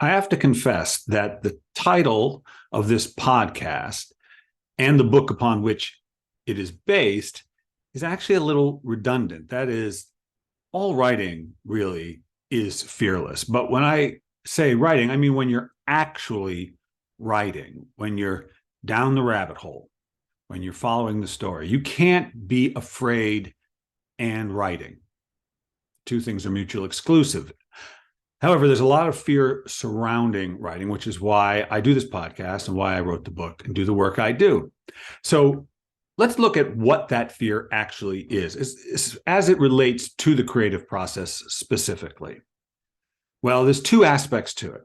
I have to confess that the title of this podcast and the book upon which it is based is actually a little redundant. That is, all writing really is fearless. But when I say writing, I mean when you're actually writing, when you're down the rabbit hole, when you're following the story. You can't be afraid and writing. Two things are mutually exclusive. However, there's a lot of fear surrounding writing, which is why I do this podcast and why I wrote the book and do the work I do. So let's look at what that fear actually is as it relates to the creative process specifically. Well, there's two aspects to it.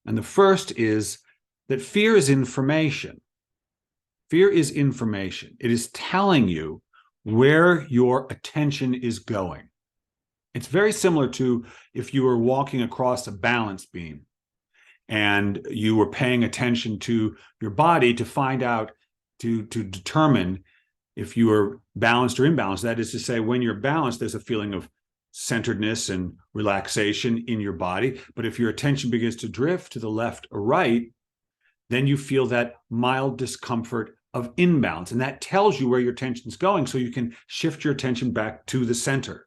And the first is that fear is information. Fear is information. It is telling you where your attention is going. It's very similar to if you were walking across a balance beam and you were paying attention to your body to find out, to determine if you are balanced or imbalanced. That is to say, when you're balanced, there's a feeling of centeredness and relaxation in your body. But if your attention begins to drift to the left or right, then you feel that mild discomfort of imbalance. And that tells you where your attention is going, so you can shift your attention back to the center,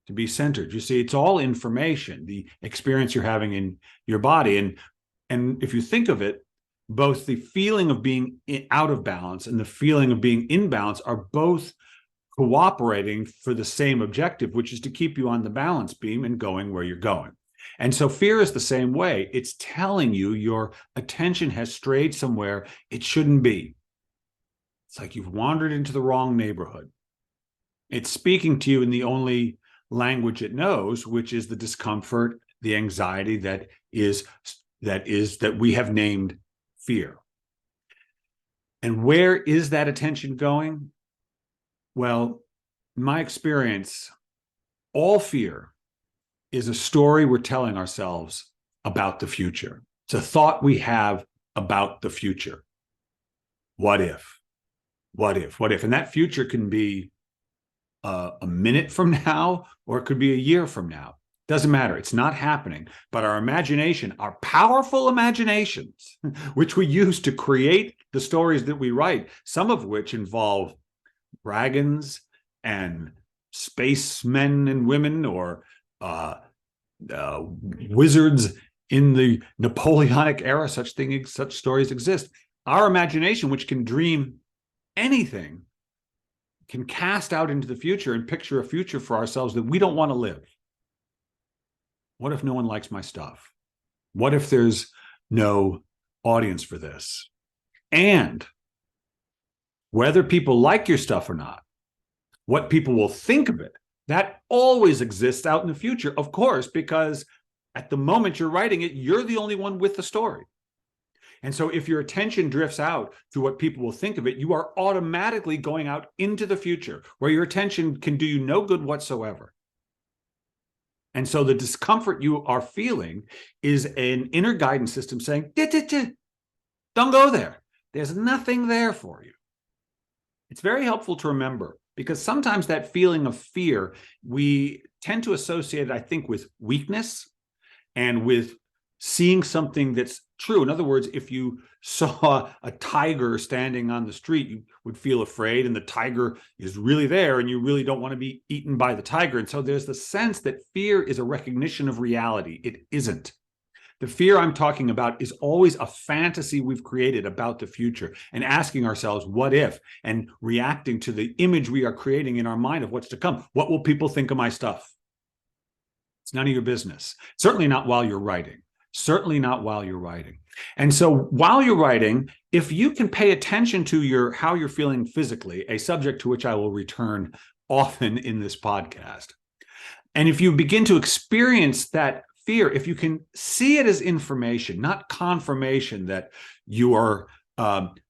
to be centered. You see, it's all information, the experience you're having in your body. And if you think of it, both the feeling of being out of balance and the feeling of being in balance are both cooperating for the same objective, which is to keep you on the balance beam and going where you're going. And so fear is the same way. It's telling you your attention has strayed somewhere it shouldn't be. It's like you've wandered into the wrong neighborhood. It's speaking to you in the only language it knows, which is the discomfort, the anxiety that we have named fear. And where is that attention going? Well, in my experience, all fear is a story we're telling ourselves about the future. It's a thought we have about the future. What if? What if? What if? And that future can be a minute from now, or it could be a year from now. Doesn't matter. It's not happening. But our imagination, our powerful imaginations, which we use to create the stories that we write, some of which involve dragons and spacemen and women, or wizards in the Napoleonic era, such stories exist. Our imagination, which can dream anything, can cast out into the future and picture a future for ourselves that we don't want to live. What if no one likes my stuff? What if there's no audience for this? And whether people like your stuff or not, what people will think of it, that always exists out in the future, of course, because at the moment you're writing it, you're the only one with the story. And so if your attention drifts out to what people will think of it, you are automatically going out into the future where your attention can do you no good whatsoever. And so the discomfort you are feeling is an inner guidance system saying, don't go there. There's nothing there for you. It's very helpful to remember, because sometimes that feeling of fear, we tend to associate it, I think, with weakness and with seeing something that's true. In other words, if you saw a tiger standing on the street, you would feel afraid, and the tiger is really there, and you really don't want to be eaten by the tiger. And so there's the sense that fear is a recognition of reality. It isn't. The fear I'm talking about is always a fantasy we've created about the future, and asking ourselves, what if, and reacting to the image we are creating in our mind of what's to come. What will people think of my stuff? It's none of your business. Certainly not while you're writing. Certainly not while you're writing. And so while you're writing, if you can pay attention to how you're feeling physically, a subject to which I will return often in this podcast, and if you begin to experience that fear, if you can see it as information, not confirmation that you are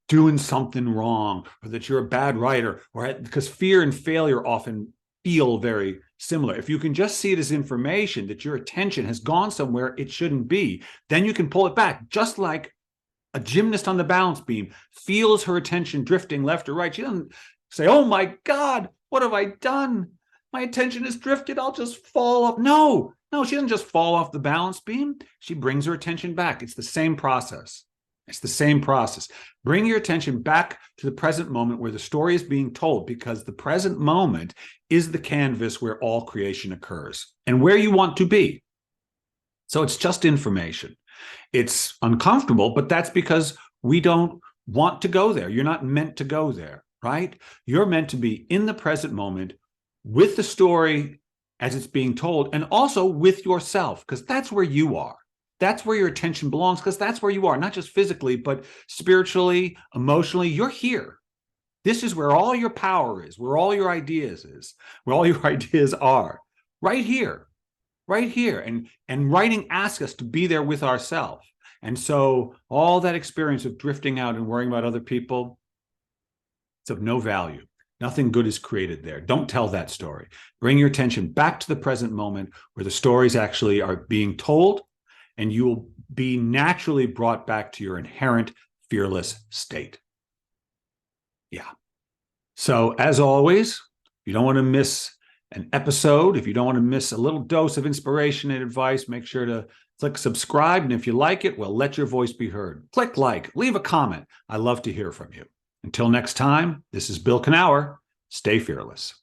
doing something wrong, or that you're a bad writer, or because fear and failure often feel very similar. If you can just see it as information that your attention has gone somewhere it shouldn't be, then you can pull it back. Just like a gymnast on the balance beam feels her attention drifting left or right. She doesn't say, oh my God, what have I done? My attention has drifted. I'll just fall up. No, No, she doesn't just fall off the balance beam. She brings her attention back. It's the same process. It's the same process. Bring your attention back to the present moment where the story is being told, because the present moment is the canvas where all creation occurs and where you want to be. So it's just information. It's uncomfortable, but that's because we don't want to go there. You're not meant to go there, right? You're meant to be in the present moment with the story as it's being told, and also with yourself, because that's where you are. That's where your attention belongs, because that's where you are, not just physically, but spiritually, emotionally. You're here. This is where all your power is, where all your ideas is, where all your ideas are, right here, right here. And writing asks us to be there with ourselves. And so all that experience of drifting out and worrying about other people, it's of no value. Nothing good is created there. Don't tell that story. Bring your attention back to the present moment where the stories actually are being told, and you will be naturally brought back to your inherent fearless state. Yeah. So as always, you don't want to miss an episode. If you don't want to miss a little dose of inspiration and advice, make sure to click subscribe. And if you like it, well, let your voice be heard. Click like, leave a comment. I love to hear from you. Until next time, this is Bill Kenower. Stay fearless.